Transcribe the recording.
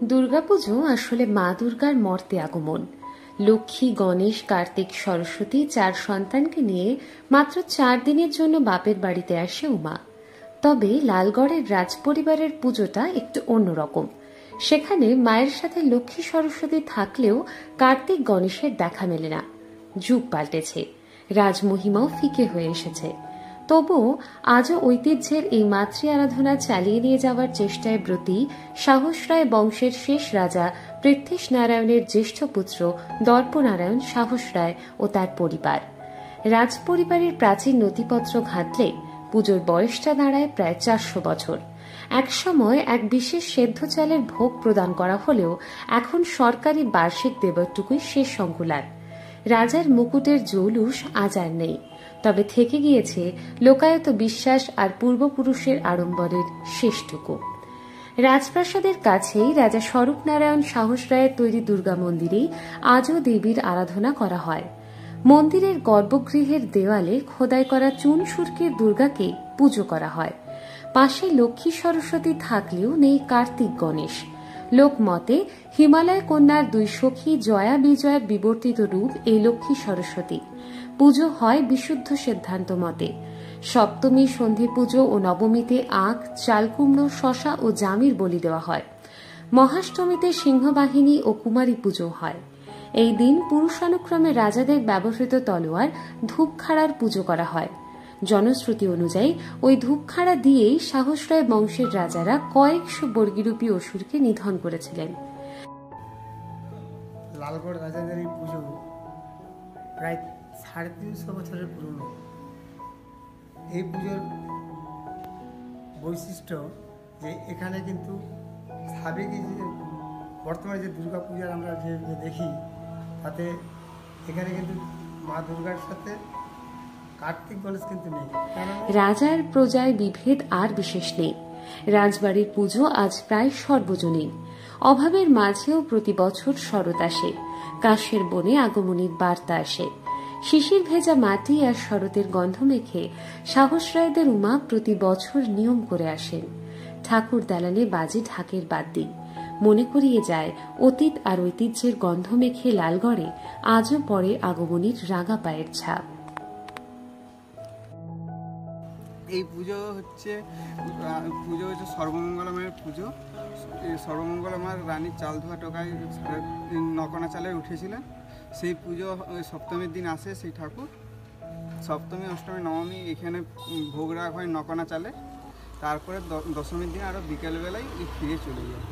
দুর্গাপুজো আসলে মা দুর্গার মর্তে আগমন। লক্ষ্মী, গণেশ, কার্তিক, সরস্বতী 4 সন্তানকে নিয়ে মাত্র 4 দিনের জন্য বাপের বাড়িতে আসে উমা। তবে লালগড়ের রাজপরিবারের পুজোটা একটু অন্যরকম। সেখানে মায়ের সাথে লক্ষ্মী সরস্বতী থাকলেও কার্তিক গণেশের দেখা মেলে না। যুগ পাল্টেছে, রাজমহিমাও ফিকে হয়ে এসেছে। তবুও আজও ঐতিহ্যের এই মাতৃ আরাধনা চালিয়ে নিয়ে যাওয়ার চেষ্টায় ব্রতী সাহস রায় বংশের শেষ রাজা পৃথ্বীশ নারায়ণের জ্যেষ্ঠ পুত্র দর্পনারায়ণ সাহস রায় ও তার পরিবার। রাজপরিবারের প্রাচীন নথিপত্র ঘাঁটলে পুজোর বয়সটা দাঁড়ায় প্রায় 400 বছর। একসময় এক বিশেষ সেদ্ধ চালের ভোগ প্রদান করা হলেও এখন সরকারি বার্ষিক দেবটুকুই শেষ সংকুলান। রাজার মুকুটের জৌলুস আজ আর নেই, তবে থেকে গিয়েছে লোকায়ত বিশ্বাস আর পূর্বপুরুষের আড়ম্বরের শেষটুকু। রাজপ্রাসাদের কাছেই রাজা স্বরূপনারায়ণ সাহস রায়ের তৈরি দুর্গা মন্দিরেই আজও দেবীর আরাধনা করা হয়। মন্দিরের গর্ভগৃহের দেওয়ালে খোদাই করা চুন সুরকির দুর্গাকে পুজো করা হয়। পাশে লক্ষ্মী সরস্বতী থাকলেও নেই কার্তিক গণেশ। লোকমতে হিমালয় কন্যার 2 সখী জয়া বিজয়ের বিবর্তিত রূপ এই লক্ষ্মী সরস্বতী। পুজো হয় বিশুদ্ধ সিদ্ধান্ত মতে। সপ্তমী সন্ধি পুজো ও নবমীতে আখ, চালকুমড়ো, শশা ও জামির বলি দেওয়া হয়। মহাষ্টমীতে সিংহবাহিনী ও কুমারী পুজো হয়। এই দিন পুরুষানুক্রমে রাজাদের ব্যবহৃত তলোয়ার ধূপখাড়ার পুজো করা হয়। জনশ্রুতি অনুযায়ী ওই ধূপখাড়া দিয়েই সাহস রায় বংশের রাজারা কয়েকশো বর্গীরূপী অসুরকে নিধন করেছিলেন। লালগড় রাজাদের এই পুজো প্রায় 350 বছরের পুরনো। এই পুজোর বৈশিষ্ট্য যে এখানে কিন্তু সাবেকি যে বর্তমানে যে দুর্গা পূজার আমরা যে দেখি, তাতে এখানে কিন্তু মা দুর্গার সাথে কার্তিক গণেশ কিন্তু নেই। রাজার প্রজায় বিভেদ আর বিশেষ নেই। রাজবাড়ির পুজো আজ প্রায় সর্বজনীন। অভাবের মাঝেও প্রতি বছর শরৎ আসে, কাশের বনে আগমনীর বার্তা আসে। শিশির ভেজা মাটি আর শরতের গন্ধ মেখে সাহস রায়দের উমা প্রতি বছর নিয়ম করে আসেন। ঠাকুর দালানে বাজে ঢাকের বাদ্যি, মনে করিয়ে যায় অতীত আর ঐতিহ্যের গন্ধ মেখে লালগড়ে আজও পড়ে আগমনীর রাঙা পায়ের ছাপ। এই পুজো হচ্ছে সর্বমঙ্গলা মায়ের পুজো। সর্বমঙ্গলা মায়ের রানীর চাল ধোয়া টোকায় নকনা চালে উঠেছিলেন। সেই পুজো সপ্তমীর দিন আসে সেই ঠাকুর। সপ্তমী, অষ্টমী, নবমী এখানে ভোগ রাখা হয় নকনা চালে। তারপরে দশমীর দিন আরও বিকেলবেলায় ফিরে চলে যায়।